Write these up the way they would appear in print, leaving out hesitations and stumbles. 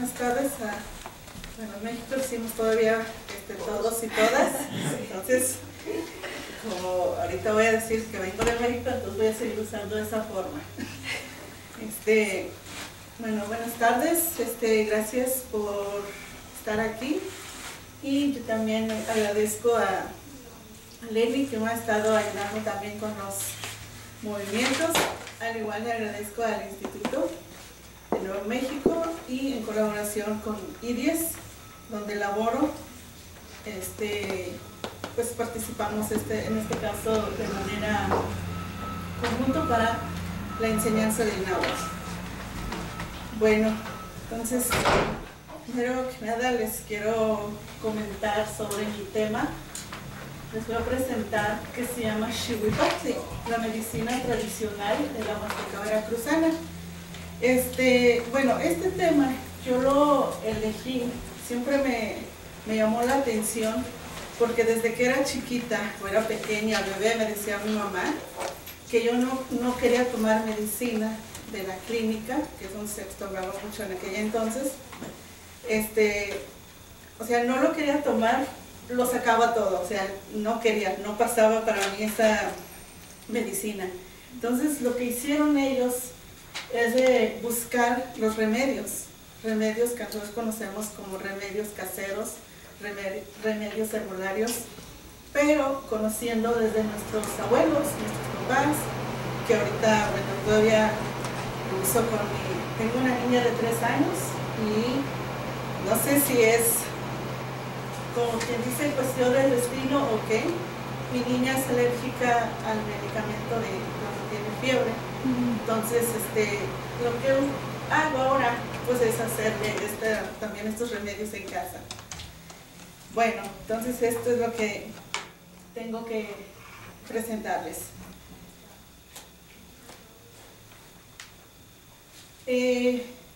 buenas tardes. Bueno, en México decimos todavía todos y todas, entonces, como ahorita voy a decir que vengo de México, entonces voy a seguir usando esa forma. Bueno, buenas tardes, gracias por estar aquí, y yo también agradezco a Lenny, que me ha estado ayudando también con los movimientos. Al igual le agradezco al Instituto de Nuevo México y en colaboración con IDIES, donde laboro, pues participamos en este caso de manera conjunto para la enseñanza del náhuatl. Bueno, entonces, primero que nada les quiero comentar sobre mi tema. Les voy a presentar que se llama Xihuipantli, la medicina tradicional de la Huasteca veracruzana. Bueno, este tema yo lo elegí, siempre me llamó la atención, porque desde que era chiquita, o era pequeña, bebé, me decía mi mamá que yo no quería tomar medicina de la clínica, que es un sexto grado mucho en aquella entonces. O sea, no lo quería tomar, lo sacaba todo, o sea, no quería, no pasaba para mí esa medicina. Entonces lo que hicieron ellos es de buscar los remedios que nosotros conocemos como remedios caseros, remedios herbolarios, pero conociendo desde nuestros abuelos, nuestros papás, que ahorita, bueno, todavía lo uso tengo una niña de 3 años y no sé si es, como quien dice, cuestión del destino o qué. Mi niña es alérgica al medicamento de cuando tiene fiebre. Entonces, lo que hago ahora, pues es hacerle también estos remedios en casa. Bueno, entonces esto es lo que tengo que presentarles.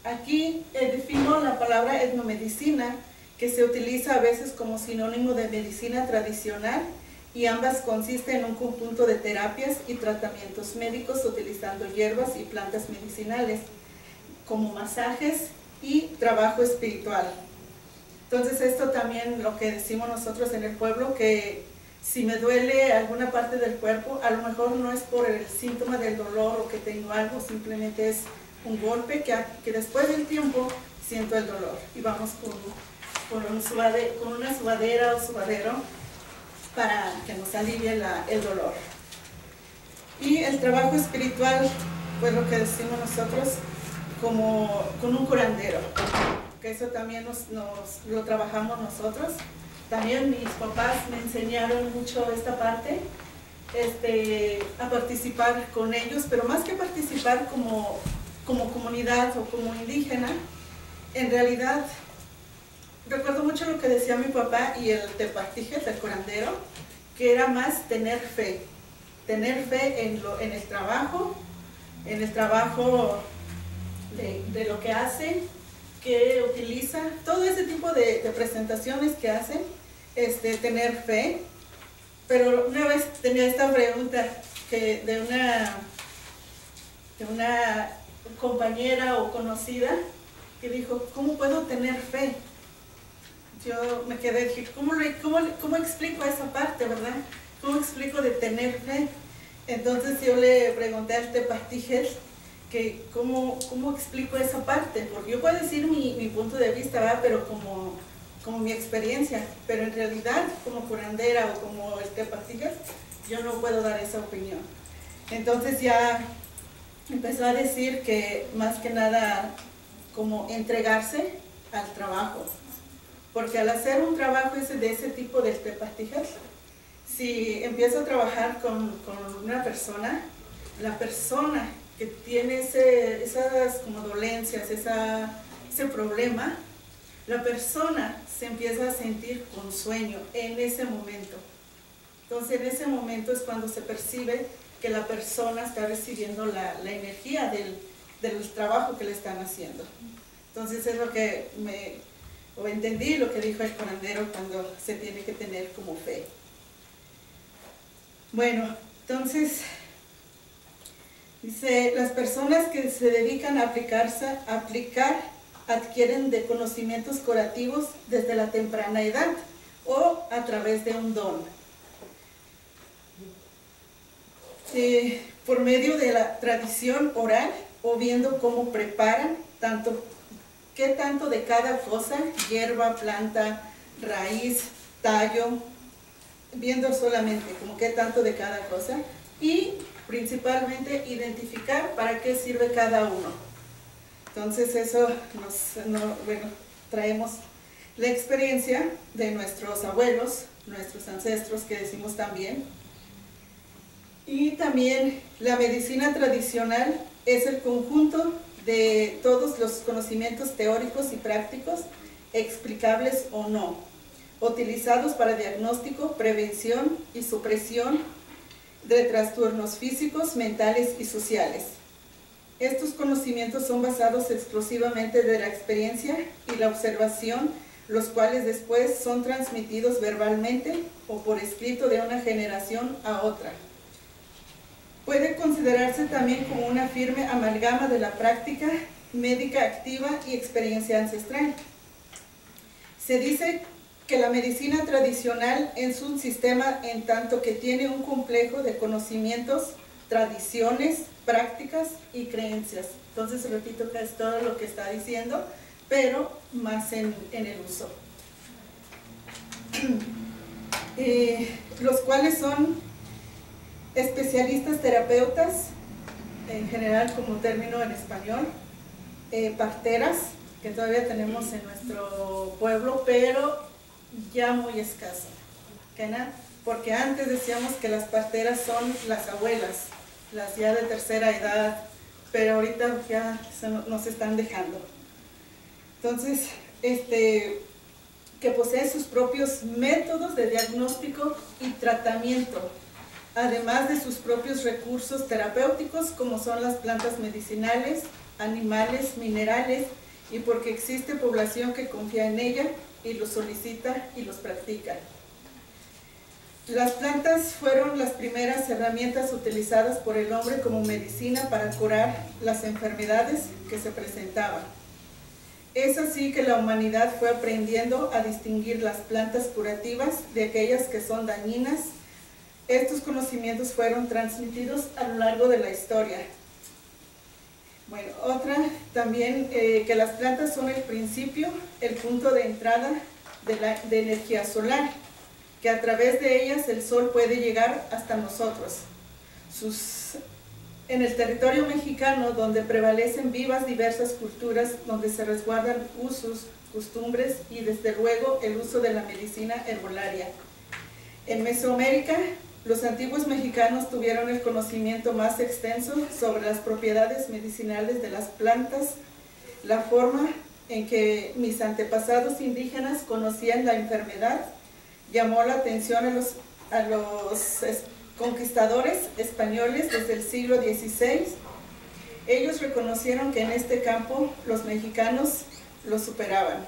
Aquí defino la palabra etnomedicina, que se utiliza a veces como sinónimo de medicina tradicional, y ambas consisten en un conjunto de terapias y tratamientos médicos utilizando hierbas y plantas medicinales, como masajes y trabajo espiritual. Entonces esto también lo que decimos nosotros en el pueblo, que si me duele alguna parte del cuerpo, a lo mejor no es por el síntoma del dolor o que tengo algo, simplemente es un golpe que después del tiempo siento el dolor, y vamos con una subadera o subadero para que nos alivie el dolor. Y el trabajo espiritual, pues lo que decimos nosotros, como con un curandero, que eso también lo trabajamos nosotros. También mis papás me enseñaron mucho esta parte, a participar con ellos, pero más que participar como comunidad o como indígena, en realidad recuerdo mucho lo que decía mi papá y el tepatijes, el curandero, que era más tener fe en el trabajo de lo que hace, que utiliza, todo ese tipo de presentaciones que hacen, tener fe. Pero una vez tenía esta pregunta de una compañera o conocida, que dijo, ¿cómo puedo tener fe? Yo me quedé, dije, ¿cómo explico esa parte, verdad? ¿Cómo explico de tener fe? Entonces yo le pregunté a este Pastijes que ¿cómo explico esa parte? Porque yo puedo decir mi punto de vista, ¿verdad? Pero como mi experiencia, pero en realidad como curandera o como este Pastijes, yo no puedo dar esa opinión. Entonces ya empezó a decir que más que nada como entregarse al trabajo. Porque al hacer un trabajo de ese tipo de tepatijas, si empiezo a trabajar con una persona, la persona que tiene esas como dolencias, ese problema, la persona se empieza a sentir con sueño en ese momento. Entonces en ese momento es cuando se percibe que la persona está recibiendo la energía del trabajo que le están haciendo. Entonces es lo que entendí lo que dijo el curandero cuando se tiene que tener como fe. Bueno, entonces dice, las personas que se dedican a aplicar adquieren de conocimientos curativos desde la temprana edad o a través de un don. Por medio de la tradición oral o viendo cómo preparan, qué tanto de cada cosa, hierba, planta, raíz, tallo, viendo solamente como qué tanto de cada cosa y principalmente identificar para qué sirve cada uno. Entonces eso traemos la experiencia de nuestros abuelos, nuestros ancestros que decimos también. Y también la medicina tradicional es el conjunto de todos los conocimientos teóricos y prácticos, explicables o no, utilizados para diagnóstico, prevención y supresión de trastornos físicos, mentales y sociales. Estos conocimientos son basados exclusivamente de la experiencia y la observación, los cuales después son transmitidos verbalmente o por escrito de una generación a otra. Puede considerarse también como una firme amalgama de la práctica médica activa y experiencia ancestral. Se dice que la medicina tradicional es un sistema en tanto que tiene un complejo de conocimientos, tradiciones, prácticas y creencias. Entonces repito que es todo lo que está diciendo, pero más en el uso. Los cuales son especialistas terapeutas, en general como término en español, parteras, que todavía tenemos en nuestro pueblo, pero ya muy escaso, porque antes decíamos que las parteras son las abuelas, las ya de tercera edad, pero ahorita ya nos están dejando. Entonces, que posee sus propios métodos de diagnóstico y tratamiento, además de sus propios recursos terapéuticos como son las plantas medicinales, animales, minerales, y porque existe población que confía en ella y los solicita y los practica. Las plantas fueron las primeras herramientas utilizadas por el hombre como medicina para curar las enfermedades que se presentaban. Es así que la humanidad fue aprendiendo a distinguir las plantas curativas de aquellas que son dañinas. Estos conocimientos fueron transmitidos a lo largo de la historia. Bueno, otra también, que las plantas son el principio, el punto de entrada de energía solar, que a través de ellas el sol puede llegar hasta nosotros. En el territorio mexicano, donde prevalecen vivas diversas culturas, donde se resguardan usos, costumbres y desde luego el uso de la medicina herbolaria. En Mesoamérica, los antiguos mexicanos tuvieron el conocimiento más extenso sobre las propiedades medicinales de las plantas, la forma en que mis antepasados indígenas conocían la enfermedad llamó la atención a los conquistadores españoles desde el siglo XVI. Ellos reconocieron que en este campo los mexicanos los superaban.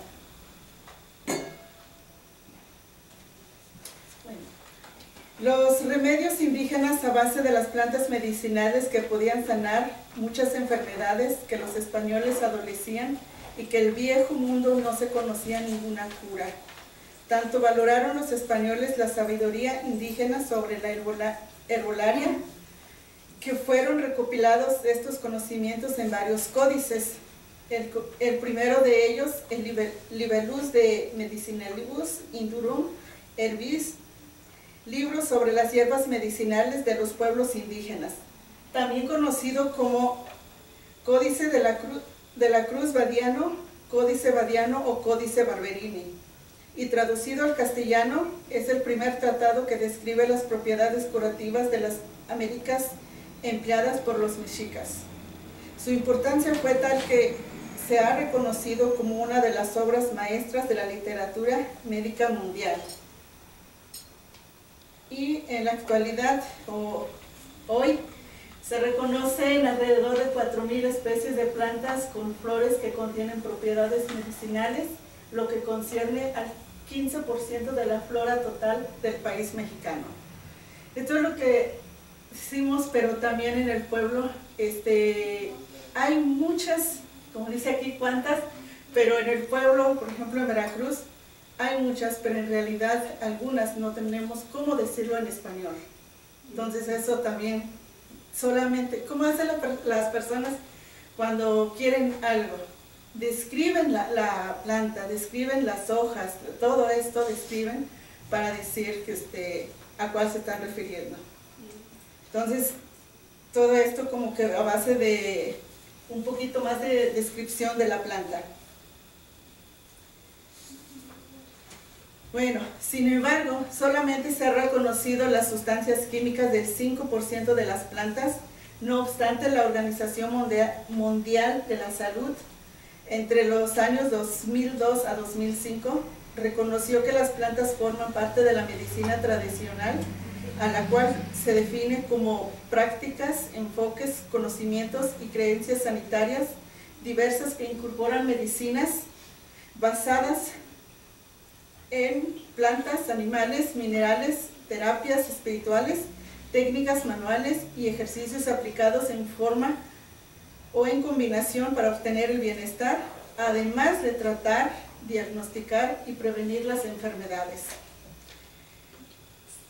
Los remedios indígenas a base de las plantas medicinales que podían sanar muchas enfermedades que los españoles adolecían y que el viejo mundo no se conocía ninguna cura. Tanto valoraron los españoles la sabiduría indígena sobre la herbolaria, que fueron recopilados estos conocimientos en varios códices. El primero de ellos, el Libellus de Medicinalibus Indurum Herbis, libro sobre las hierbas medicinales de los pueblos indígenas, también conocido como Códice de la Cruz Badiano, Códice Badiano o Códice Barberini, y traducido al castellano es el primer tratado que describe las propiedades curativas de las Américas empleadas por los mexicas. Su importancia fue tal que se ha reconocido como una de las obras maestras de la literatura médica mundial. Y en la actualidad, hoy, se reconocen alrededor de 4.000 especies de plantas con flores que contienen propiedades medicinales, lo que concierne al 15% de la flora total del país mexicano. Esto es lo que decimos, pero también en el pueblo hay muchas, como dice aquí, cuantas, Pero en el pueblo, por ejemplo en Veracruz, hay muchas, pero en realidad algunas no tenemos cómo decirlo en español. Entonces eso también, solamente, ¿cómo hacen las personas cuando quieren algo? Describen la planta, describen las hojas, todo esto describen para decir a cuál se están refiriendo. Entonces, todo esto como que a base de un poquito más de descripción de la planta. Bueno, sin embargo, solamente se ha reconocido las sustancias químicas del 5% de las plantas. No obstante, la Organización Mundial de la Salud, entre los años 2002 a 2005, reconoció que las plantas forman parte de la medicina tradicional, a la cual se define como prácticas, enfoques, conocimientos y creencias sanitarias diversas que incorporan medicinas basadas en plantas, animales, minerales, terapias espirituales, técnicas manuales y ejercicios aplicados en forma o en combinación para obtener el bienestar, además de tratar, diagnosticar y prevenir las enfermedades.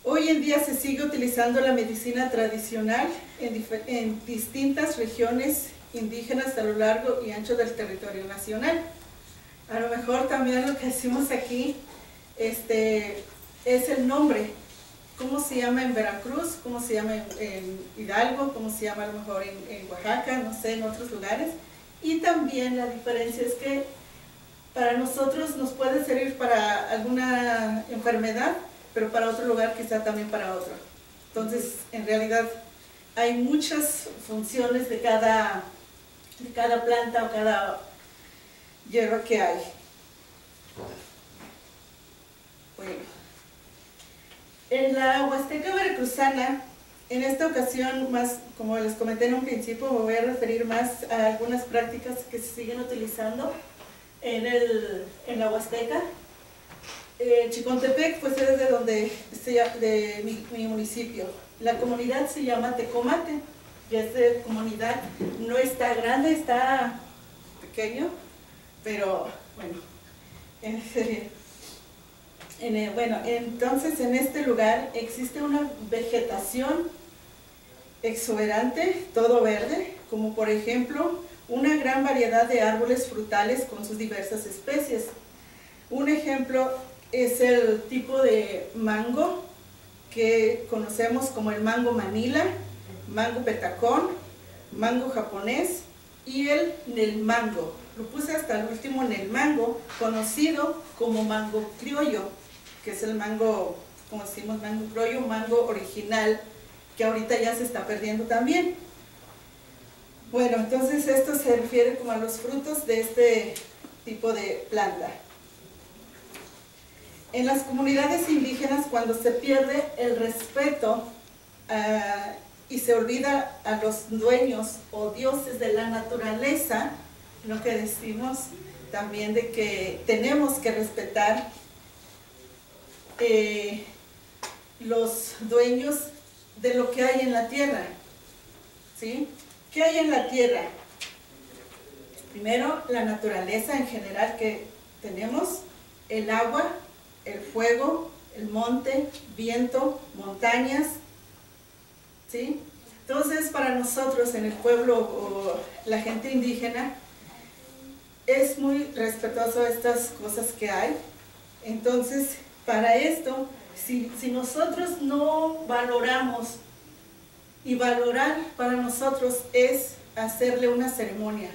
Hoy en día se sigue utilizando la medicina tradicional en distintas regiones indígenas a lo largo y ancho del territorio nacional. A lo mejor también lo que decimos aquí es el nombre, cómo se llama en Veracruz, cómo se llama en Hidalgo, cómo se llama a lo mejor en Oaxaca, no sé, en otros lugares. Y también la diferencia es que para nosotros nos puede servir para alguna enfermedad, pero para otro lugar quizá también para otro. Entonces, en realidad, hay muchas funciones de cada planta o cada hierba que hay. Bueno, en la Huasteca Veracruzana, en esta ocasión, más como les comenté en un principio, me voy a referir más a algunas prácticas que se siguen utilizando en la Huasteca. Chicontepec, pues es de mi municipio. La comunidad se llama Tecomate, y esta comunidad no está grande, está pequeño, pero bueno, entonces en este lugar existe una vegetación exuberante, todo verde, como por ejemplo una gran variedad de árboles frutales con sus diversas especies. Un ejemplo es el tipo de mango que conocemos como el mango Manila, mango petacón, mango japonés y el nelmango. Lo puse hasta el último, nelmango, conocido como mango criollo, que es el mango, como decimos, mango criollo, mango original, que ahorita ya se está perdiendo también. Bueno, entonces esto se refiere como a los frutos de este tipo de planta. En las comunidades indígenas, cuando se pierde el respeto y se olvida a los dueños o dioses de la naturaleza, lo que decimos también de que tenemos que respetar los dueños de lo que hay en la tierra, ¿sí? ¿Qué hay en la tierra? Primero, la naturaleza en general que tenemos, el agua, el fuego, el monte, viento, montañas, ¿sí? Entonces, para nosotros en el pueblo o la gente indígena, es muy respetuoso estas cosas que hay. Entonces, para esto, si nosotros no valoramos, y valorar para nosotros es hacerle una ceremonia,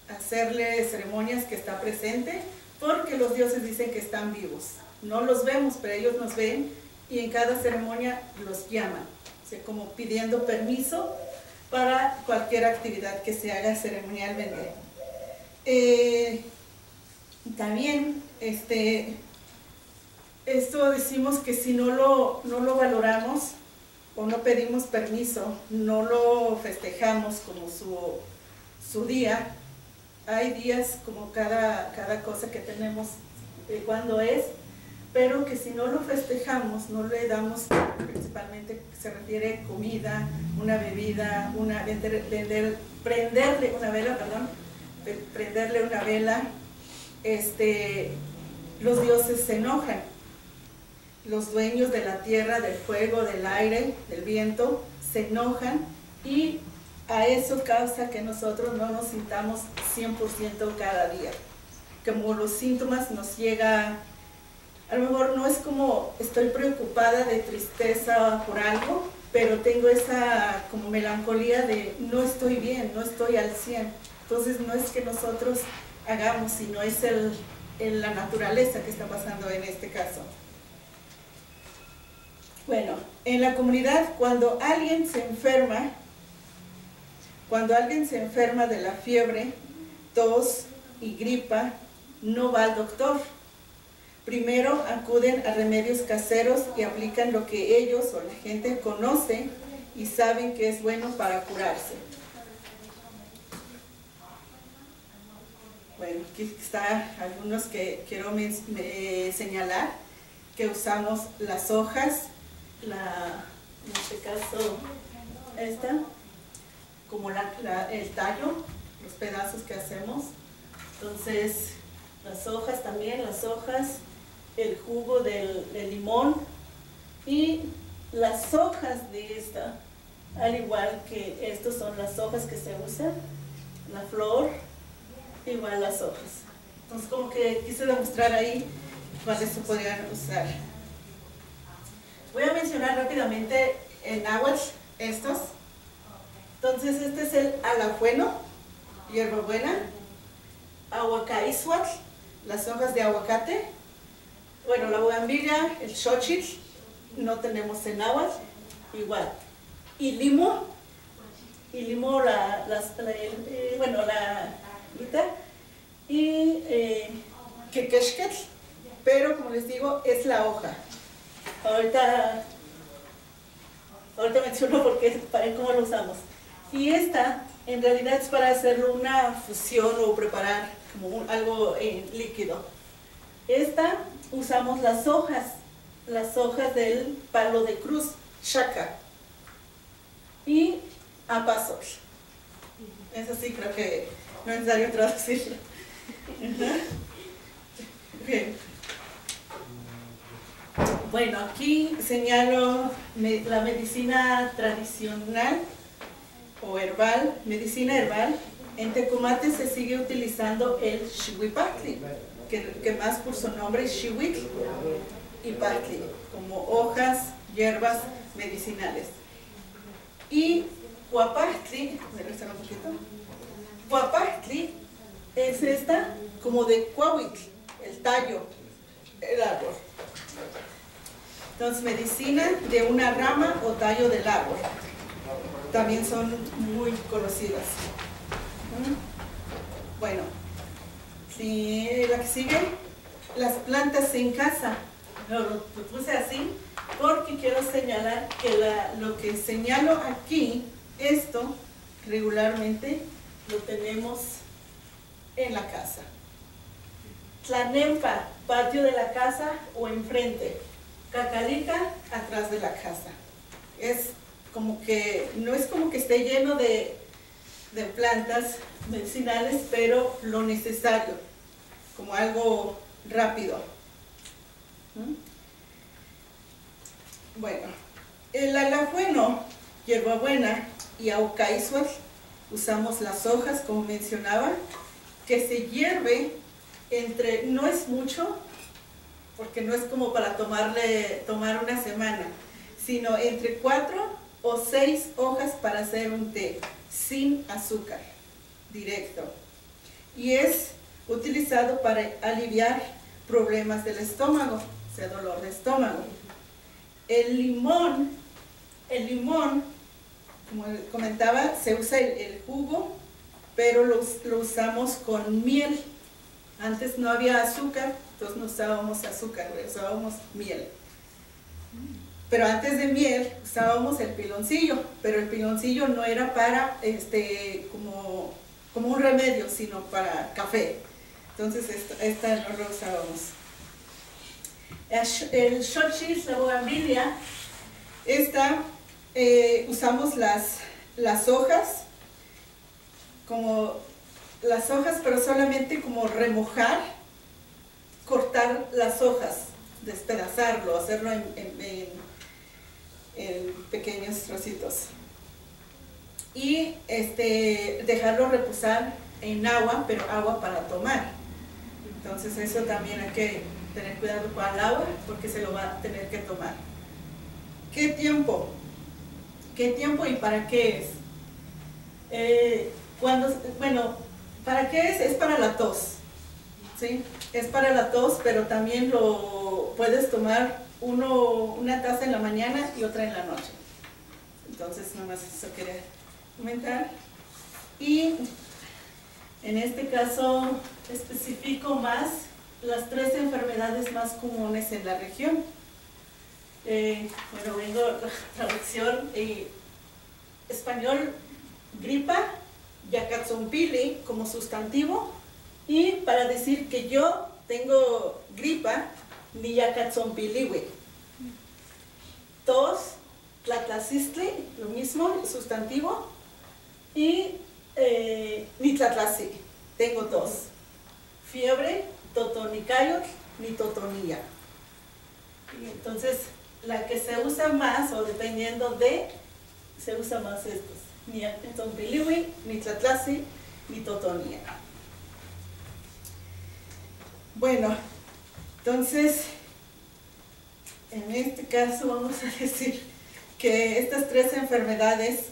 hacerle ceremonias que está presente, porque los dioses dicen que están vivos. No los vemos, pero ellos nos ven y en cada ceremonia los llaman, o sea, como pidiendo permiso para cualquier actividad que se haga ceremonialmente. También, esto decimos que si no lo valoramos o no pedimos permiso, no lo festejamos como su día. Hay días como cada cosa que tenemos cuando es, pero que si no lo festejamos, no le damos, principalmente se refiere comida, una bebida, prenderle una vela, los dioses se enojan. Los dueños de la tierra, del fuego, del aire, del viento, se enojan y a eso causa que nosotros no nos sintamos 100% cada día. Como los síntomas nos llega, a lo mejor no es como estoy preocupada de tristeza por algo, pero tengo esa como melancolía de no estoy bien, no estoy al 100. Entonces no es que nosotros hagamos, sino es la naturaleza que está pasando en este caso. Bueno, en la comunidad cuando alguien se enferma de la fiebre, tos y gripa, no va al doctor. Primero acuden a remedios caseros y aplican lo que ellos o la gente conoce y saben que es bueno para curarse. Bueno, aquí están algunos que quiero señalar, que usamos las hojas, en este caso esta, como el tallo, los pedazos que hacemos. Entonces, las hojas también, el jugo del limón y las hojas de esta, al igual que estas son las hojas que se usan, la flor, igual las hojas. Entonces, como que quise demostrar ahí cuáles se podrían usar. Voy a mencionar rápidamente en náhuatl estos. Entonces, este es el alajueno, hierbabuena, aguacaízuatl, las hojas de aguacate. Bueno, la bugambilia, el xochitl, no tenemos en náhuatl, igual. Y limo, la y quequexquetl, pero como les digo, es la hoja. Ahorita menciono para cómo lo usamos. Y esta, en realidad, es para hacer una fusión o preparar como algo líquido. Esta, usamos las hojas del palo de cruz, chaca, y apasol. Eso sí, creo que no es necesario traducirlo. Okay. Bueno, aquí señalo la medicina tradicional o herbal, medicina herbal. En Tecumate se sigue utilizando el xihuipatli, que más por su nombre es xihuitl y patli, como hojas, hierbas medicinales. Y huapatli, regresar un poquito, huapatli es esta como de cuahuitl, el tallo, el árbol. Entonces, medicina de una rama o tallo del árbol. También son muy conocidas. Bueno, si la que sigue, las plantas en casa. Lo puse así porque quiero señalar que lo que señalo aquí, esto regularmente lo tenemos en la casa. Tlanempa, patio de la casa o enfrente. Cacalica, atrás de la casa. Es como que, no es como que esté lleno de plantas medicinales, pero lo necesario, como algo rápido. Bueno, el alajueno, hierbabuena y aucaízuatl, usamos las hojas, como mencionaba, que se hierve no es mucho, porque no es como para tomar una semana, sino entre 4 o 6 hojas para hacer un té, sin azúcar, directo. Y es utilizado para aliviar problemas del estómago, o sea, dolor de estómago. El limón, como comentaba, se usa el jugo, pero lo usamos con miel. Antes no había azúcar, entonces no usábamos azúcar, usábamos miel. Pero antes de miel usábamos el piloncillo, pero el piloncillo no era para como un remedio, sino para café. Entonces esta no lo usábamos. El xochitl, la bugambilia, usamos las hojas, pero solamente como remojar cortar las hojas, despedazarlo, hacerlo en pequeños trocitos. Y dejarlo reposar en agua, pero agua para tomar. Entonces eso también hay que tener cuidado con el agua, porque se lo va a tener que tomar. ¿Qué tiempo? ¿Qué tiempo y para qué es? Bueno, ¿para qué es? Es para la tos, ¿sí? Es para la tos, pero también lo puedes tomar una taza en la mañana y otra en la noche. Entonces, nomás eso quería comentar. Y en este caso especifico más las 3 enfermedades más comunes en la región. Bueno, vengo a la traducción español: gripa, Yakatzompili como sustantivo, y para decir que yo tengo gripa, ni Yakatzompiliwi. Tos, Tlatlacistli, lo mismo, sustantivo, y ni Tlatlasi, tengo tos. Fiebre, Totonicayot, ni Totonilla. Y entonces, la que se usa más, o dependiendo de, se usa más estos: ni Yakatzompiliwi, ni Tlatlasi, ni Totonilla. Bueno, entonces, en este caso vamos a decir que estas 3 enfermedades,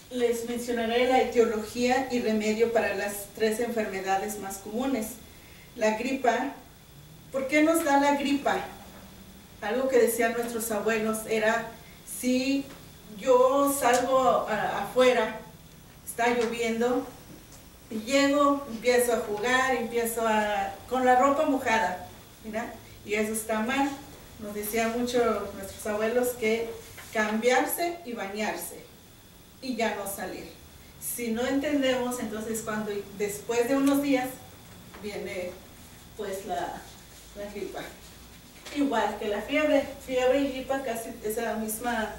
les mencionaré la etiología y remedio para las 3 enfermedades más comunes. La gripa. ¿Por qué nos da la gripa? Algo que decían nuestros abuelos era: si yo salgo afuera, está lloviendo, y llego, empiezo a jugar, con la ropa mojada, ¿mira? Y eso está mal. Nos decían mucho nuestros abuelos que cambiarse y bañarse, y ya no salir. Si no entendemos, entonces cuando después de unos días viene pues la gripa. Igual que la fiebre y gripa casi es la misma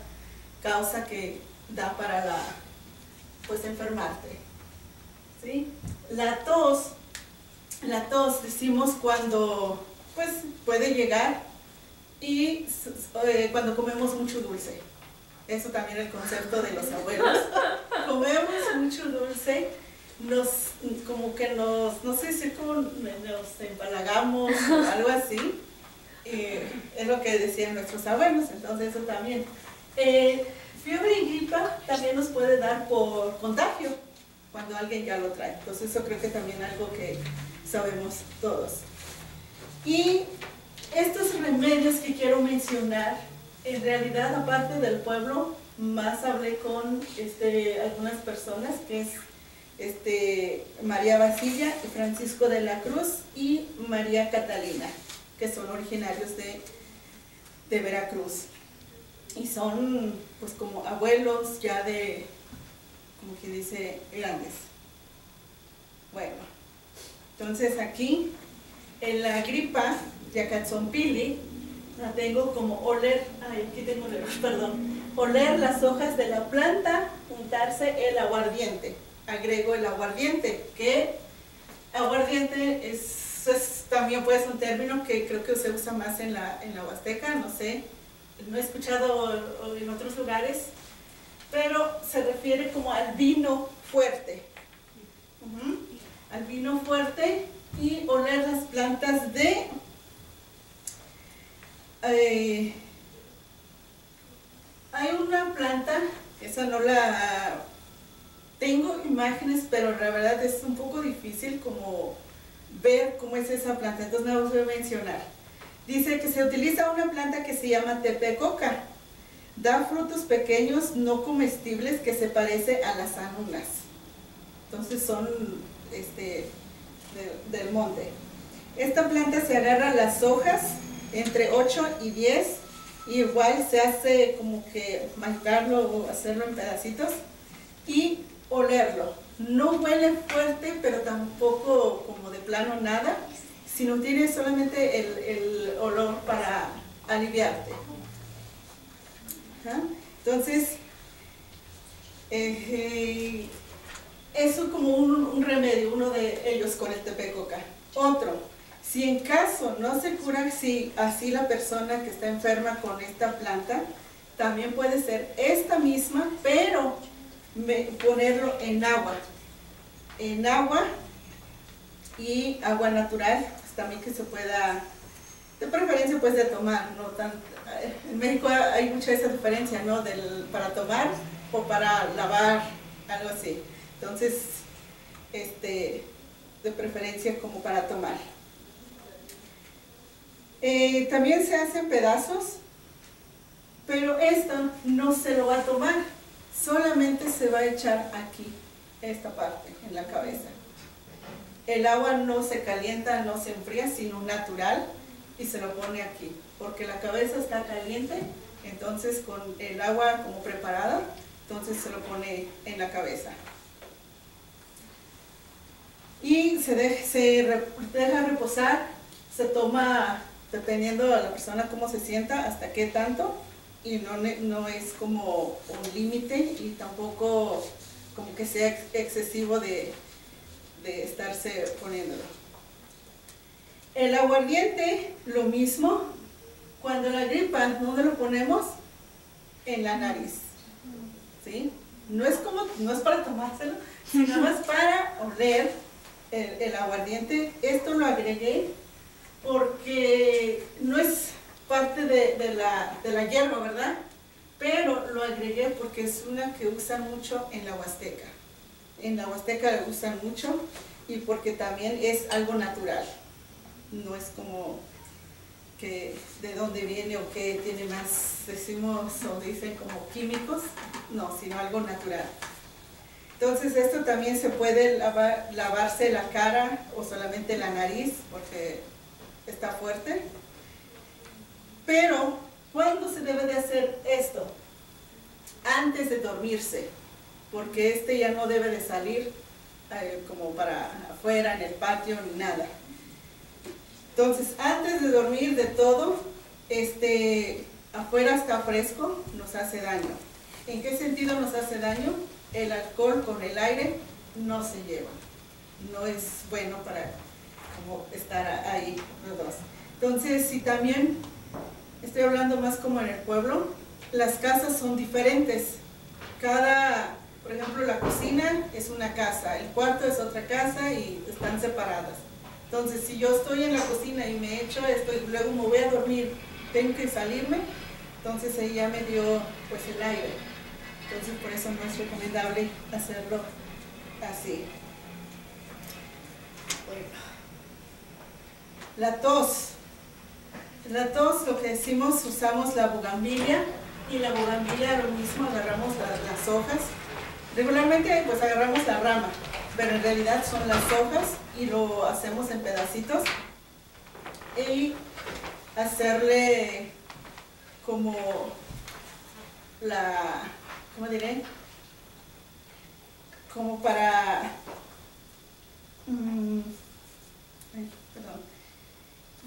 causa que da para pues enfermarte, ¿sí? La tos decimos cuando pues puede llegar y cuando comemos mucho dulce. Eso también es el concepto de los abuelos. Comemos mucho dulce, como que no sé si nos empalagamos o algo así. Es lo que decían nuestros abuelos, entonces eso también. Fiebre y gripa también nos puede dar por contagio, cuando alguien ya lo trae. Entonces eso creo que también es algo que sabemos todos. Y estos remedios que quiero mencionar, en realidad, aparte del pueblo, más hablé con algunas personas, que es María Basilla, Francisco de la Cruz y María Catalina, que son originarios de Veracruz. Y son pues como abuelos ya como que dice, grandes. Bueno, entonces aquí, en la gripa, Yakatzompili, la tengo como oler las hojas de la planta, untarse el aguardiente. Agrego el aguardiente, que aguardiente también puede ser un término que creo que se usa más en la Huasteca, no sé, no he escuchado en otros lugares, pero se refiere como al vino fuerte. Al vino fuerte, y oler las plantas hay una planta, esa no la tengo imágenes, pero la verdad es un poco difícil como ver cómo es esa planta, entonces no la voy a mencionar. Dice que se utiliza una planta que se llama tepecoca. Da frutos pequeños no comestibles que se parece a las anunas. Entonces son del monte. Esta planta se agarra las hojas entre 8 y 10, y igual se hace como que masticarlo o hacerlo en pedacitos y olerlo. No huele fuerte, pero tampoco como de plano nada, sino tiene solamente el olor para aliviarte. Entonces, eso como un remedio, uno de ellos con el tepecoca. Otro, si en caso no se cura si así la persona que está enferma con esta planta, también puede ser esta misma, pero ponerlo en agua y agua natural, pues también que se pueda, de preferencia pues de tomar, no tan, en México hay mucha esa diferencia, ¿no? Para tomar o para lavar, algo así. Entonces, de preferencia como para tomar. También se hacen pedazos, pero esto no se lo va a tomar, solamente se va a echar aquí, esta parte, en la cabeza. El agua no se calienta, no se enfría, sino natural, y se lo pone aquí, porque la cabeza está caliente, entonces con el agua como preparada, entonces se lo pone en la cabeza. Y se deja reposar, se toma, dependiendo de la persona cómo se sienta, hasta qué tanto, y no es como un límite, y tampoco como que sea excesivo de estarse poniéndolo. El aguardiente, lo mismo. Cuando la gripa, ¿dónde lo ponemos? En la nariz, ¿sí? No es para tomárselo, sino más para oler el aguardiente. Esto lo agregué porque no es parte de la hierba, ¿verdad? Pero lo agregué porque es una que usan mucho en la Huasteca. En la Huasteca la usan mucho, y porque también es algo natural. No es como que de dónde viene o que tiene más, decimos o dicen como químicos, no, sino algo natural. Entonces esto también se puede lavarse la cara o solamente la nariz porque está fuerte. Pero, ¿cuándo se debe de hacer esto? Antes de dormirse, porque ya no debe de salir como para afuera, en el patio, ni nada. Entonces, antes de dormir de todo, afuera está fresco, nos hace daño. ¿En qué sentido nos hace daño? El alcohol con el aire no se lleva. No es bueno para como estar ahí los dos. Entonces, si también estoy hablando más como en el pueblo, las casas son diferentes. Por ejemplo, la cocina es una casa, el cuarto es otra casa y están separadas. Entonces, si yo estoy en la cocina y me echo esto y luego me voy a dormir, tengo que salirme, entonces ahí ya me dio pues el aire. Entonces, por eso no es recomendable hacerlo así. Bueno. La tos. La tos, lo que decimos, usamos la bugambilia, y la bugambilia lo mismo, agarramos las hojas. Regularmente pues agarramos la rama, pero en realidad son las hojas y lo hacemos en pedacitos y hacerle como ¿cómo diré? Como para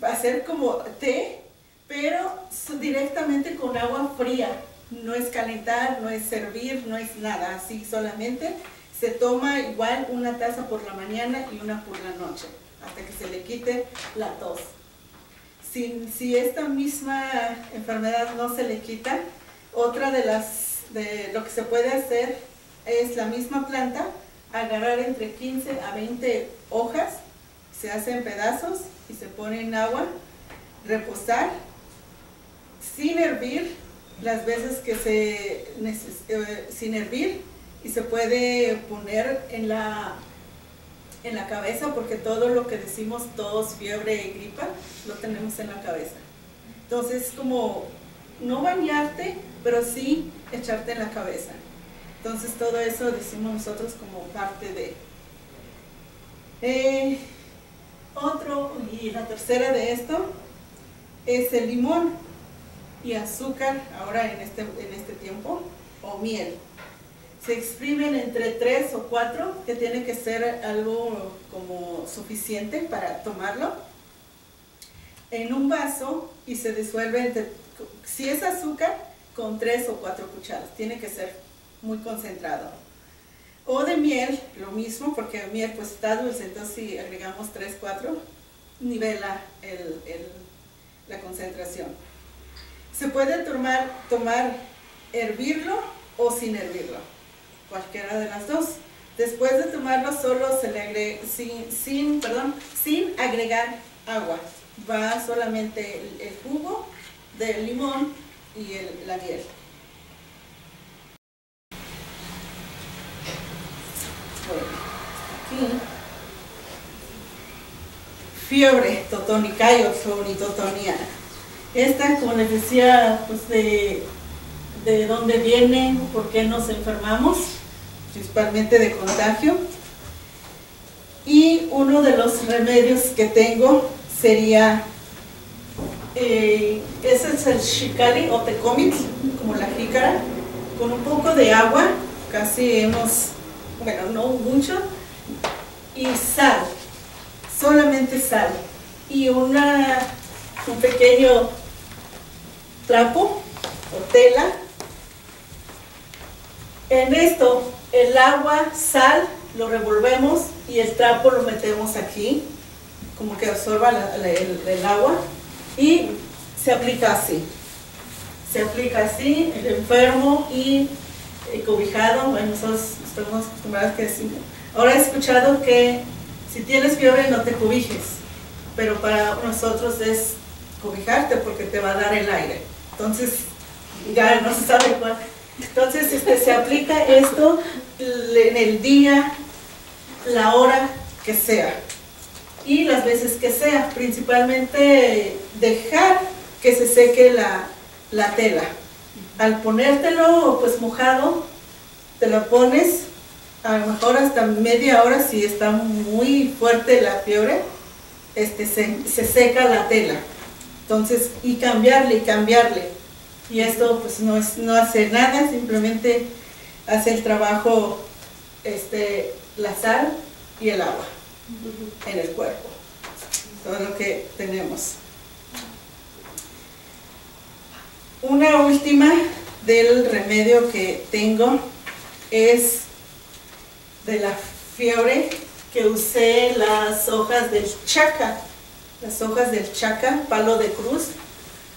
hacer como té, pero directamente con agua fría. No es calentar, no es servir, no es nada, así solamente se toma igual una taza por la mañana y una por la noche, hasta que se le quite la tos. Si esta misma enfermedad no se le quita, otra de lo que se puede hacer es la misma planta, agarrar entre 15 a 20 hojas, se hacen pedazos y se pone en agua, reposar, sin hervir, las veces que sin hervir, y se puede poner en la cabeza, porque todo lo que decimos, tos, fiebre y gripa, lo tenemos en la cabeza. Entonces, como no bañarte, pero sí echarte en la cabeza. Entonces, todo eso decimos nosotros como parte de... Otro, y la tercera de esto, es el limón y azúcar, ahora en este tiempo, o miel. Se exprimen entre 3 o 4, que tiene que ser algo como suficiente para tomarlo, en un vaso, y se disuelve si es azúcar, con 3 o 4 cucharas, tiene que ser muy concentrado. O de miel, lo mismo, porque el miel pues está dulce, entonces si agregamos 3, 4, nivela la concentración. Se puede tomar hervirlo o sin hervirlo, cualquiera de las dos. Después de tomarlo solo se le agrega, sin agregar agua, va solamente el jugo del limón y la miel. Aquí, fiebre totonica o floritotonía. Esta, como les decía, pues de dónde viene, por qué nos enfermamos, principalmente de contagio. Y uno de los remedios que tengo sería, ese es el xicali o tecomit, como la jícara, con un poco de agua, bueno, no mucho, y sal, solamente sal, y un pequeño trapo o tela. En esto, el agua, sal, lo revolvemos y el trapo lo metemos aquí, como que absorba el agua, y se aplica así. Se aplica así, el enfermo y cobijado. Bueno, nosotros estamos acostumbrados que decimos. Ahora he escuchado que si tienes fiebre no te cobijes, pero para nosotros es cobijarte porque te va a dar el aire. Entonces, ya no se sabe cuál. Entonces se aplica esto en el día, la hora que sea y las veces que sea. Principalmente dejar que se seque la tela. Al ponértelo pues mojado, te lo pones a lo mejor hasta media hora. Si está muy fuerte la fiebre, se seca la tela. Entonces, y cambiarle. Y esto pues no hace nada, simplemente hace el trabajo la sal y el agua en el cuerpo. Todo lo que tenemos. Una última del remedio que tengo es de la fiebre, que usé las hojas del chaca. Las hojas del chaca, palo de cruz,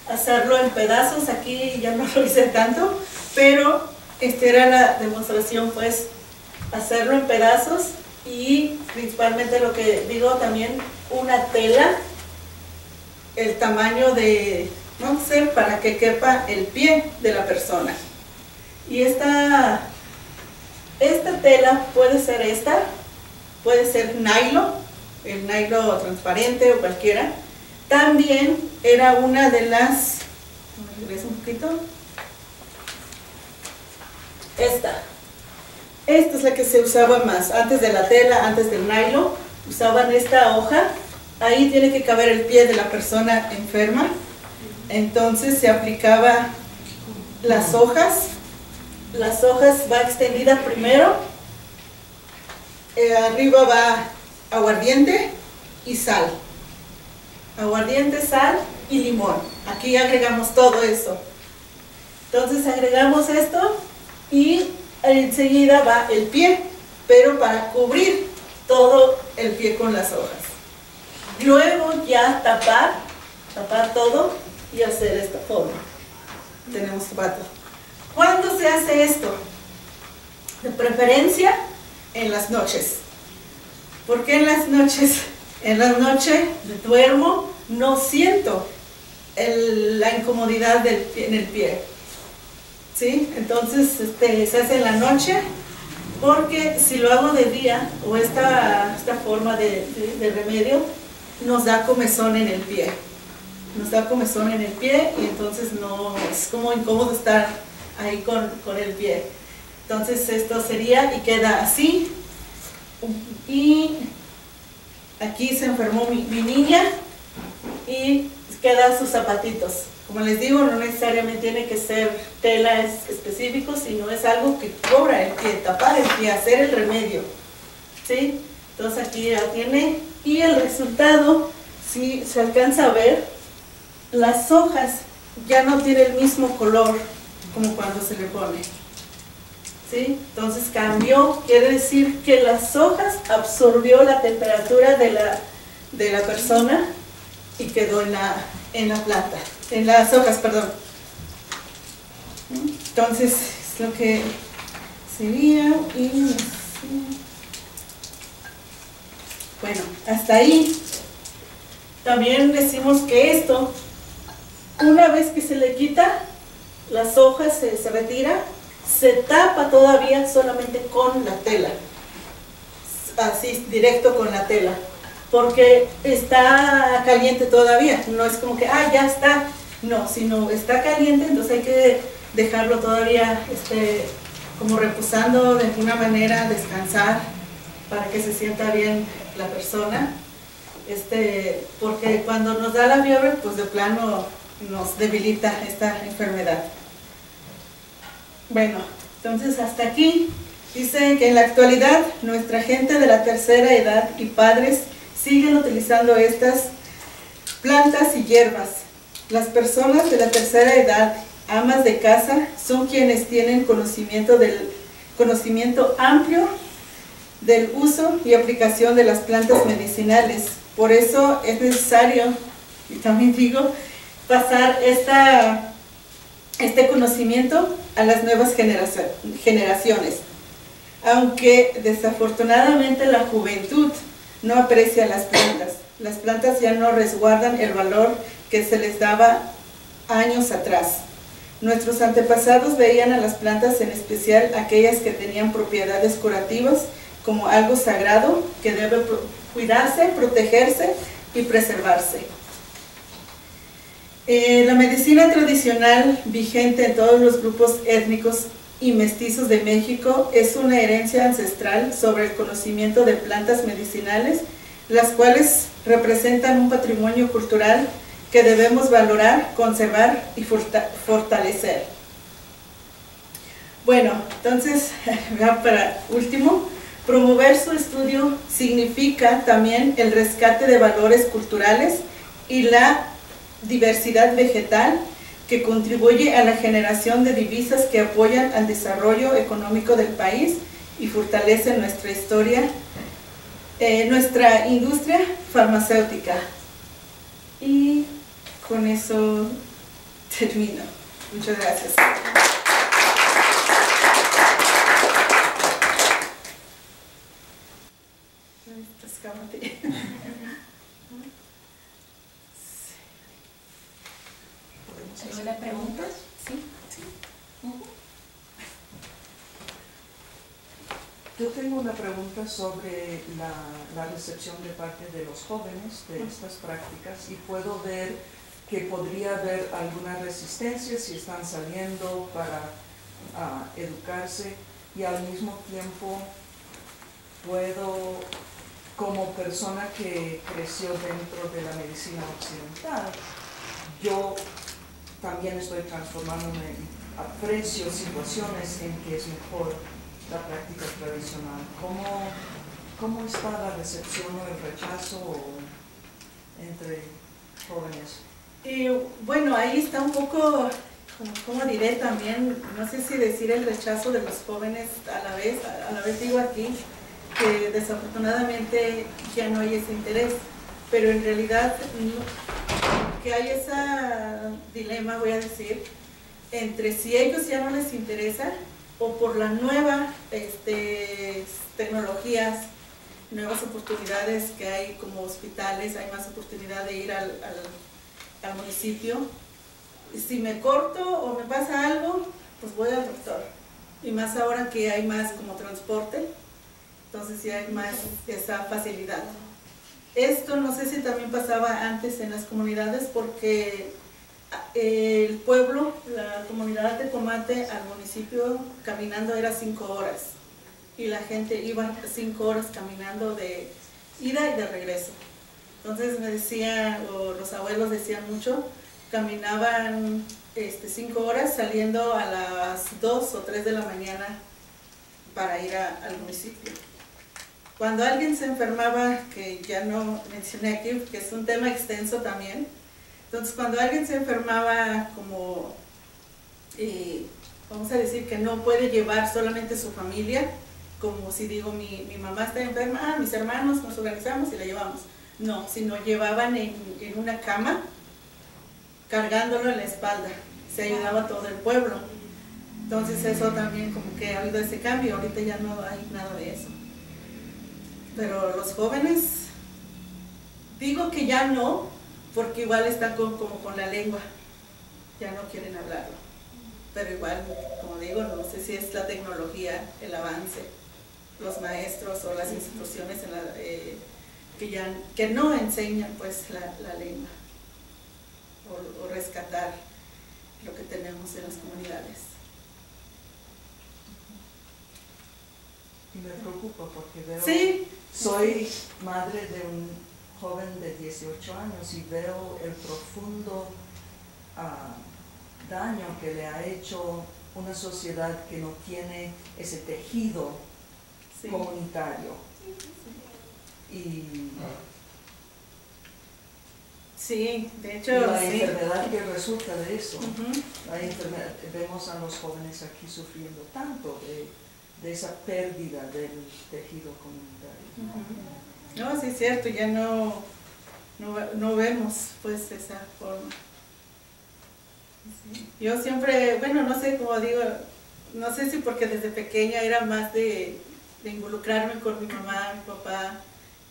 hacerlo en pedazos. Aquí ya no lo hice tanto, pero esta era la demostración, pues, hacerlo en pedazos. Y principalmente lo que digo también, una tela, el tamaño de, no sé, para que quepa el pie de la persona. Y esta tela puede ser nylon, el nylon transparente o cualquiera. También era una de las, regreso un poquito, esta es la que se usaba más, antes de la tela, antes del nylon, usaban esta hoja. Ahí tiene que caber el pie de la persona enferma. Entonces se aplicaba las hojas va extendida primero, arriba va aguardiente y sal. Aguardiente, sal y limón. Aquí agregamos todo eso. Entonces agregamos esto y enseguida va el pie, pero para cubrir todo el pie con las hojas. Luego ya tapar todo y hacer esta forma. Tenemos pato. ¿Cuándo se hace esto? De preferencia en las noches. ¿Por qué en las noches? En las noches duermo, no siento la incomodidad en el pie. ¿Sí? Entonces se hace en la noche, porque si lo hago de día, o esta forma de remedio, nos da comezón en el pie. Nos da comezón en el pie y entonces no es como incómodo estar ahí con el pie. Entonces esto sería, y queda así. Y aquí se enfermó mi niña y quedan sus zapatitos. Como les digo, no necesariamente tiene que ser telas específicos, sino es algo que cubra el pie, tapar el pie, hacer el remedio. ¿Sí? Entonces aquí ya tiene, y el resultado, si se alcanza a ver, las hojas ya no tienen el mismo color como cuando se le pone. ¿sí? Entonces cambió, quiere decir que las hojas absorbió la temperatura de la persona y quedó en la planta, en las hojas, perdón. Entonces es lo que sería, y bueno, hasta ahí. También decimos que esto, una vez que se le quita las hojas, se retira, se tapa todavía solamente con la tela, así directo con la tela, porque está caliente todavía, no es como que, ya está, no, sino está caliente, entonces hay que dejarlo todavía como reposando de alguna manera, descansar, para que se sienta bien la persona, porque cuando nos da la fiebre, pues de plano nos debilita esta enfermedad. Bueno, entonces hasta aquí dice que en la actualidad nuestra gente de la tercera edad y padres siguen utilizando estas plantas y hierbas. Las personas de la tercera edad, amas de casa, son quienes tienen conocimiento amplio del uso y aplicación de las plantas medicinales. Por eso es necesario, y también digo, pasar este conocimiento a las nuevas generaciones. Aunque desafortunadamente la juventud no aprecia las plantas ya no resguardan el valor que se les daba años atrás. Nuestros antepasados veían a las plantas, en especial aquellas que tenían propiedades curativas, como algo sagrado que debe cuidarse, protegerse y preservarse. La medicina tradicional vigente en todos los grupos étnicos y mestizos de México es una herencia ancestral sobre el conocimiento de plantas medicinales, las cuales representan un patrimonio cultural que debemos valorar, conservar y fortalecer. Bueno, entonces, ya para último, promover su estudio significa también el rescate de valores culturales y la diversidad vegetal que contribuye a la generación de divisas que apoyan al desarrollo económico del país y fortalecen nuestra nuestra industria farmacéutica. Y con eso termino. Muchas gracias. ¿Alguna pregunta? Sí. Yo tengo una pregunta sobre la recepción de parte de los jóvenes de estas prácticas, y puedo ver que podría haber alguna resistencia si están saliendo para educarse, y al mismo tiempo puedo, como persona que creció dentro de la medicina occidental, yo también estoy transformándome, aprecio situaciones en que es mejor la práctica tradicional. ¿Cómo está la recepción o el rechazo entre jóvenes? Bueno, ahí está un poco, como diré también, no sé si decir el rechazo de los jóvenes a la vez digo aquí que desafortunadamente ya no hay ese interés, pero en realidad que hay ese dilema, voy a decir, entre si ellos ya no les interesa o por las nuevas tecnologías, nuevas oportunidades que hay como hospitales, hay más oportunidad de ir al municipio. Si me corto o me pasa algo, pues voy al doctor. Y más ahora que hay más como transporte, entonces ya hay más esa facilidad. Esto no sé si también pasaba antes en las comunidades, porque el pueblo, la comunidad de Tecomate al municipio caminando era 5 horas y la gente iba 5 horas caminando de ida y de regreso. Entonces me decían, o los abuelos decían mucho, caminaban 5 horas saliendo a las 2 o 3 de la mañana para ir al municipio. Cuando alguien se enfermaba, que ya no mencioné aquí, que es un tema extenso también, entonces cuando alguien se enfermaba como vamos a decir que no puede llevar solamente su familia, como si digo mi mamá está enferma, mis hermanos nos organizamos y la llevamos. No, sino llevaban en una cama, cargándolo en la espalda, se ayudaba a todo el pueblo. Entonces eso también como que ha habido ese cambio, ahorita ya no hay nada de eso. Pero los jóvenes, digo que ya no, porque igual están como con la lengua, ya no quieren hablarlo. Pero igual, como digo, no sé si es la tecnología, el avance, los maestros o las instituciones que no enseñan pues la lengua o rescatar lo que tenemos en las comunidades. Y me preocupa porque veo, sí, soy madre de un joven de 18 años y veo el profundo daño que le ha hecho una sociedad que no tiene ese tejido sí. comunitario. Y sí, de hecho, la sí. enfermedad que resulta de eso, Uh-huh. la enfermedad, vemos a los jóvenes aquí sufriendo tanto de esa pérdida del tejido comunitario. Uh-huh. No, sí es cierto, ya no vemos pues esa forma. Sí. Yo siempre, bueno, no sé, como digo, no sé si porque desde pequeña era más de involucrarme con mi mamá, mi papá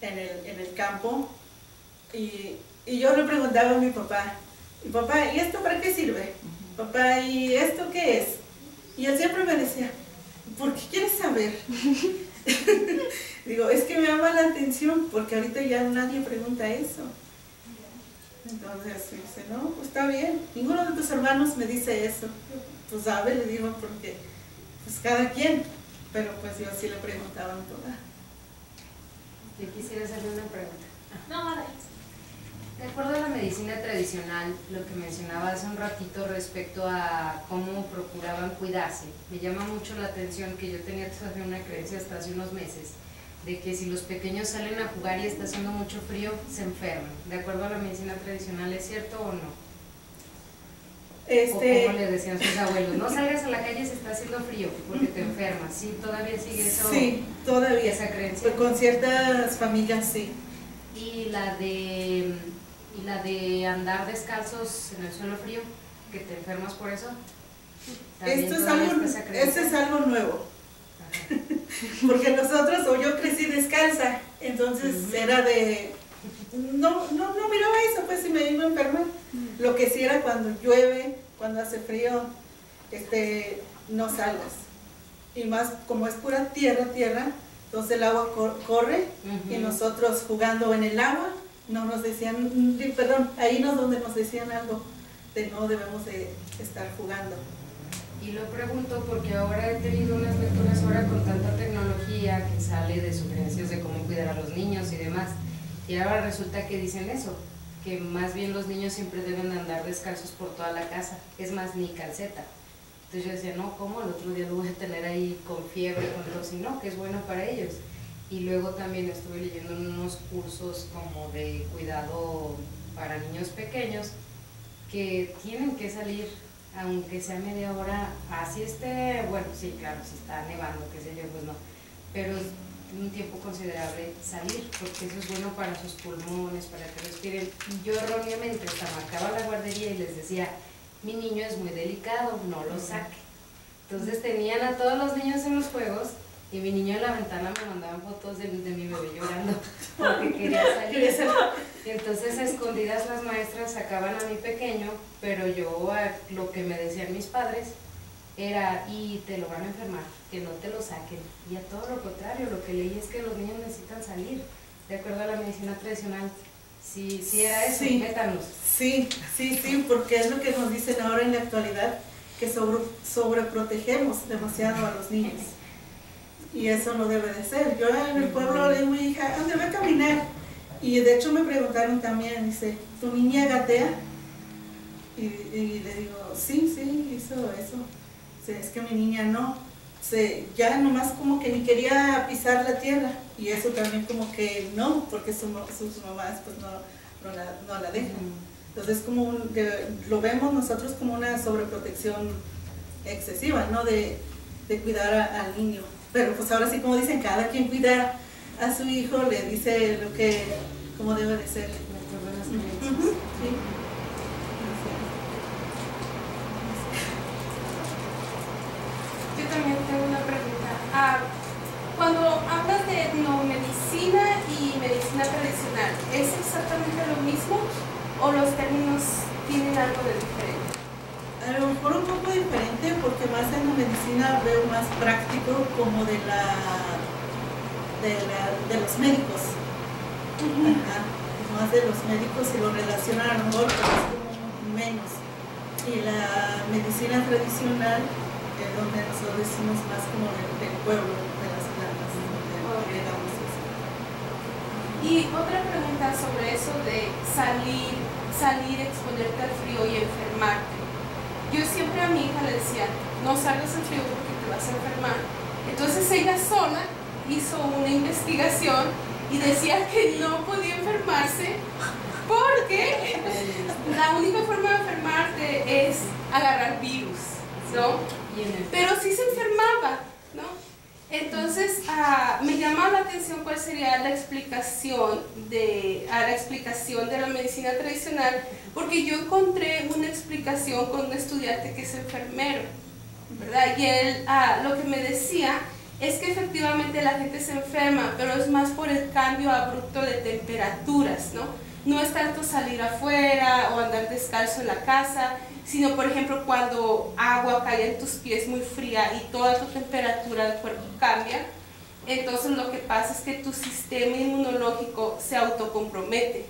en el campo, y yo le preguntaba a mi papá, ¿y esto para qué sirve? Papá, ¿y esto qué es? Y él siempre me decía, ¿por qué quieres saber? Digo, es que me llama la atención, porque ahorita ya nadie pregunta eso. Entonces dice, no, pues está bien, ninguno de tus hermanos me dice eso. Pues sabe, le digo, porque pues cada quien, pero pues yo sí le preguntaba a mi papá. Yo quisiera hacerle una pregunta. No, vale. De acuerdo a la medicina tradicional, lo que mencionaba hace un ratito respecto a cómo procuraban cuidarse, me llama mucho la atención que yo tenía todavía una creencia hasta hace unos meses, de que si los pequeños salen a jugar y está haciendo mucho frío, se enferman. ¿De acuerdo a la medicina tradicional es cierto o no? O como le decían sus abuelos, no salgas a la calle si está haciendo frío, porque te enfermas. ¿Sí todavía sigue eso? Sí, todavía. Esa creencia. Pues con ciertas familias sí. Y la de andar descalzos en el suelo frío, que te enfermas por eso. Esto es algo nuevo. Ajá. Porque nosotros, o yo crecí descalza, entonces era de, no miraba eso, pues si me iba a enfermar. Lo que sí era cuando llueve, cuando hace frío, no salgas. Y más como es pura tierra, entonces el agua corre y nosotros jugando en el agua, no nos decían, perdón, ahí no es donde nos decían algo de no debemos de estar jugando. Y lo pregunto porque ahora he tenido unas lecturas ahora con tanta tecnología que sale de sugerencias de cómo cuidar a los niños y demás, y ahora resulta que dicen eso, que más bien los niños siempre deben andar descalzos por toda la casa, es más, ni calceta. Entonces yo decía, no, ¿cómo? El otro día lo voy a tener ahí con fiebre, con tos, y no, que es bueno para ellos. Y luego también estuve leyendo unos cursos como de cuidado para niños pequeños que tienen que salir, aunque sea media hora, así bueno, sí, claro, si está nevando, qué sé yo, pues no, pero es un tiempo considerable salir, porque eso es bueno para sus pulmones, para que respiren. Y yo erróneamente hasta marcaba la guardería y les decía, mi niño es muy delicado, no lo saque. Entonces tenían a todos los niños en los juegos y mi niño en la ventana me mandaban fotos de mi bebé llorando porque quería salir. Y entonces a escondidas las maestras sacaban a mi pequeño, pero yo lo que me decían mis padres era, y te lo van a enfermar, que no te lo saquen. Y a todo lo contrario, lo que leí es que los niños necesitan salir, de acuerdo a la medicina tradicional. Sí era eso, sí, métanos. Sí, porque es lo que nos dicen ahora en la actualidad, que sobreprotegemos demasiado a los niños. Y eso no debe de ser. Yo en el pueblo le digo a mi hija, ¿dónde va a caminar? Y de hecho me preguntaron también, dice, ¿tu niña gatea? Y le digo, sí, hizo eso. Dice, es que mi niña no. Ya nomás como que ni quería pisar la tierra. Y eso también como que no, porque sus mamás pues no la dejan. Entonces lo vemos nosotros como una sobreprotección excesiva, ¿no? De cuidar al niño. Pero pues ahora sí, como dicen, cada quien cuida a su hijo, le dice lo que, como debe de ser. Sí. Yo también tengo una pregunta. Cuando hablas de etnomedicina y medicina tradicional, ¿es exactamente lo mismo o los términos tienen algo de diferente? A lo mejor un poco diferente, porque más en la medicina veo más práctico como de los médicos. Ajá, más de los médicos y lo relacionan a lo mejor como menos. Y la medicina tradicional es donde nosotros decimos más como del pueblo, de las plantas, donde agregamos eso. Y otra pregunta sobre eso de salir, exponerte al frío y enfermarte. Yo siempre a mi hija le decía, no salgas al frío porque te vas a enfermar. Entonces ella sola hizo una investigación y decía que no podía enfermarse porque la única forma de enfermarte es agarrar virus, ¿no? Pero sí se enfermaba, ¿no? Entonces me llamaba la atención cuál sería la explicación de la medicina tradicional, porque yo encontré una explicación con un estudiante que es enfermero, ¿verdad? Y él lo que me decía es que efectivamente la gente se enferma, pero es más por el cambio abrupto de temperaturas, ¿no? No es tanto salir afuera o andar descalzo en la casa, sino por ejemplo cuando agua cae en tus pies muy fría y toda tu temperatura del cuerpo cambia, entonces lo que pasa es que tu sistema inmunológico se autocompromete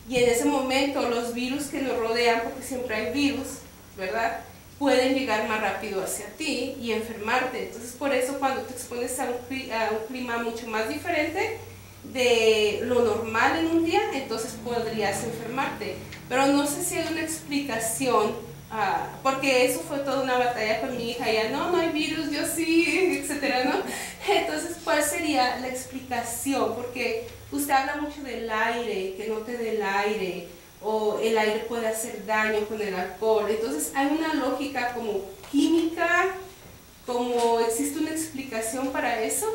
y en ese momento los virus que nos rodean, porque siempre hay virus, ¿verdad?, pueden llegar más rápido hacia ti y enfermarte. Entonces por eso cuando te expones a un clima mucho más diferente de lo normal en un día, entonces podrías enfermarte. Pero no sé si hay una explicación, porque eso fue toda una batalla con mi hija. Ella, no hay virus, yo sí, etcétera, ¿no? Entonces, ¿cuál sería la explicación? Porque usted habla mucho del aire, que no te dé el aire, o el aire puede hacer daño con el alcohol. Entonces, hay una lógica como química, como existe una explicación para eso.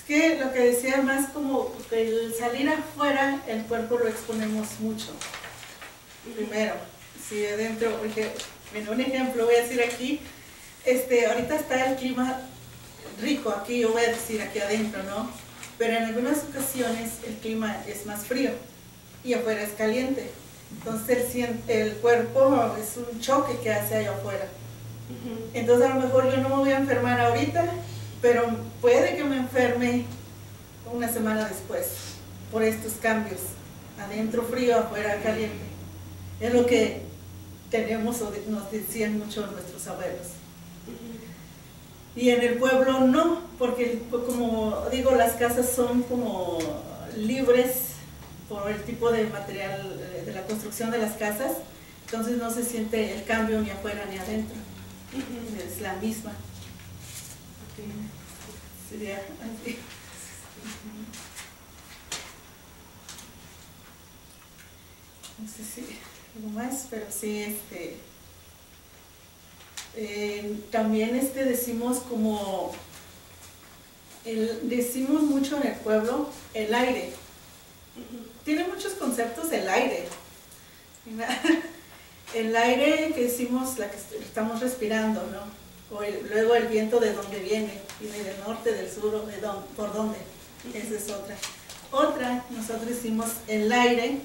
Que lo que decía más como que el salir afuera, el cuerpo lo exponemos mucho. Primero, si adentro, porque, bueno, un ejemplo voy a decir aquí, ahorita está el clima rico aquí, yo voy a decir aquí adentro, ¿no? Pero en algunas ocasiones el clima es más frío y afuera es caliente. Entonces el cuerpo es un choque que hace allá afuera. Entonces a lo mejor yo no me voy a enfermar ahorita, pero puede que me enferme una semana después por estos cambios, adentro frío, afuera caliente. Es lo que tenemos o nos decían mucho nuestros abuelos. Y en el pueblo no, porque como digo, las casas son como libres por el tipo de material de la construcción de las casas, entonces no se siente el cambio ni afuera ni adentro, es la misma. Sería así. No sé si algo más, pero sí, también decimos como, decimos mucho en el pueblo, el aire. Tiene muchos conceptos el aire. El aire que decimos, la que estamos respirando, ¿no? Luego el viento de dónde viene del norte, del sur, o por dónde. Esa es otra. Otra, nosotros decimos el aire.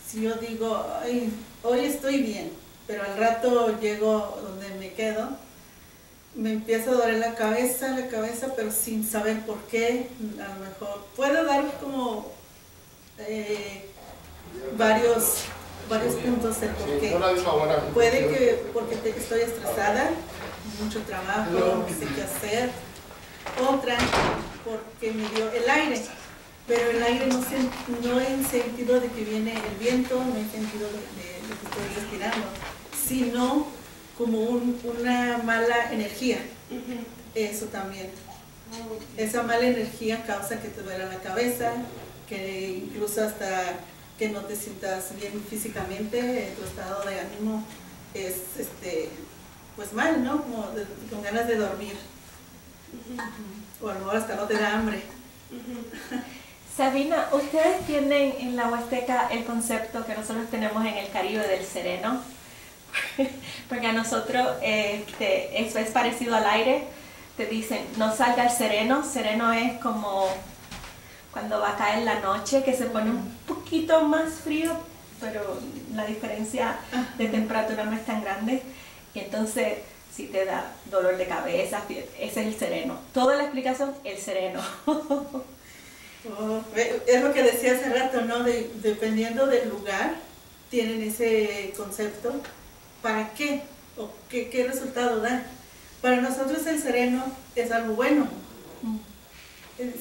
Si yo digo, ay, hoy estoy bien, pero al rato llego donde me quedo, me empieza a doler la cabeza, pero sin saber por qué. A lo mejor puedo dar como varios puntos de por qué. Puede que porque estoy estresada, mucho trabajo, no sé qué hacer. Otra, porque me dio el aire, pero el aire no en sentido de que viene el viento, no en sentido de lo que estoy respirando, sino como una mala energía. Eso también. Esa mala energía causa que te duela la cabeza, que incluso hasta que no te sientas bien físicamente, tu estado de ánimo es pues mal, ¿no? Como con ganas de dormir. O a lo mejor hasta no te da hambre. Sabina, ustedes tienen en la Huasteca el concepto que nosotros tenemos en el Caribe del sereno, porque a nosotros eso es parecido al aire. Te dicen, no salga el sereno. Sereno es como cuando va a caer la noche, que se pone un poquito más frío, pero la diferencia de temperatura no es tan grande. Y entonces, si te da dolor de cabeza, ese es el sereno. Toda la explicación, el sereno. Es lo que decía hace rato, ¿no? Dependiendo del lugar, tienen ese concepto. ¿Para qué? ¿O qué resultado da? Para nosotros el sereno es algo bueno.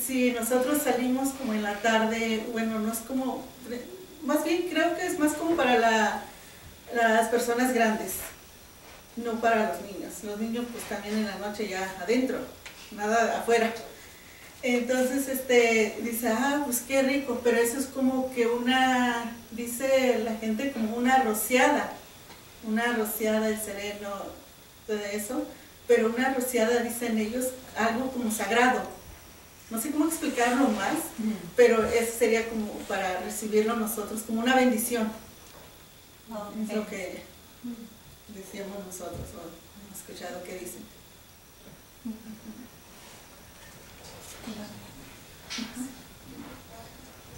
Si nosotros salimos como en la tarde, bueno, no es como, más bien creo que es más como para las personas grandes, no para los niños. Los niños pues también en la noche ya adentro, nada afuera. Entonces dice, pues qué rico, pero eso es como que dice la gente, como una rociada el sereno, todo eso, pero una rociada, dicen ellos, algo como sagrado. No sé cómo explicarlo más, pero eso sería como para recibirlo nosotros, como una bendición. Okay. Es lo que decíamos nosotros, o hemos escuchado que dicen.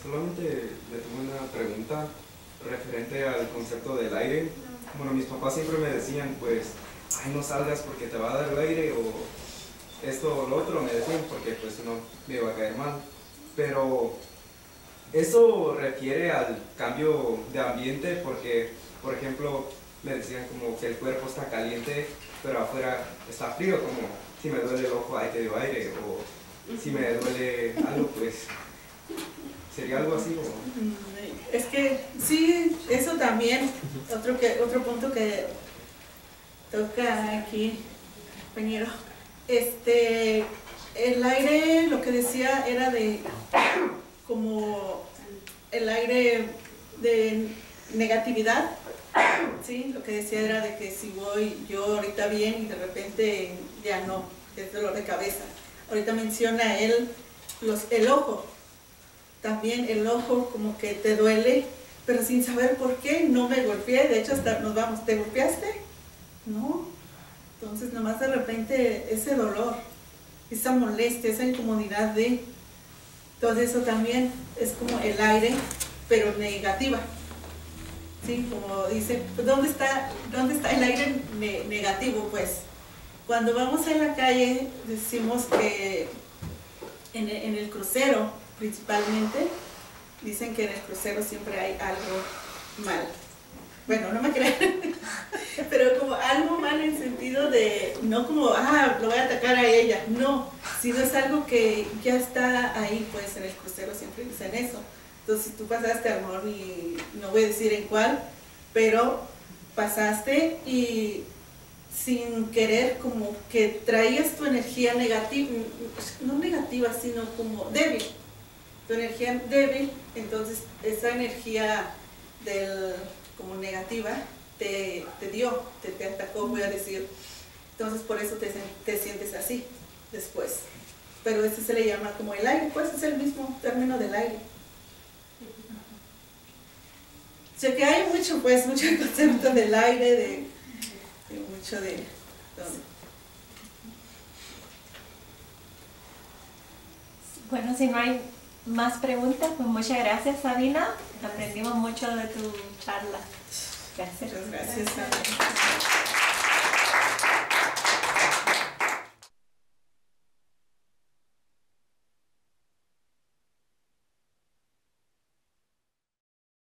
Solamente le tuve una pregunta referente al concepto del aire. Bueno, mis papás siempre me decían, pues, ay, no salgas porque te va a dar el aire, o esto o lo otro, me decían, porque pues no me iba a caer mal. Pero eso refiere al cambio de ambiente, porque, por ejemplo, me decían como que el cuerpo está caliente, pero afuera está frío, como si me duele el ojo, ay, te dio aire, o si me duele algo, pues, ¿sería algo así? ¿O? Es que sí, eso también, otro punto que toca aquí, compañero. El aire, lo que decía era de como el aire de negatividad, sí, lo que decía era de que si voy yo ahorita bien y de repente ya no, es dolor de cabeza. Ahorita menciona él el ojo, también el ojo como que te duele, pero sin saber por qué, no me golpeé, de hecho hasta nos vamos, ¿te golpeaste? No, entonces nomás de repente ese dolor, esa molestia, esa incomodidad todo eso también es como el aire, pero negativa, ¿sí? Como dice, ¿dónde está el aire negativo? Pues cuando vamos en la calle decimos que en el crucero principalmente, dicen que en el crucero siempre hay algo mal. Bueno, no me crean, pero como algo mal en sentido de, no como, lo voy a atacar a ella, no, sino es algo que ya está ahí, pues en el crucero siempre dicen eso. Entonces, si tú pasaste, a lo mejor, y no voy a decir en cuál, pero pasaste y sin querer como que traías tu energía negativa, no negativa, sino como débil, tu energía débil, entonces esa energía como negativa te atacó, voy a decir, entonces por eso te sientes así después, pero ese se le llama como el aire, pues es el mismo término del aire. O sea que hay mucho concepto del aire, mucho de todo. Bueno, si no hay más preguntas, pues muchas gracias, Sabina. Aprendimos mucho de tu charla. Gracias. Muchas gracias.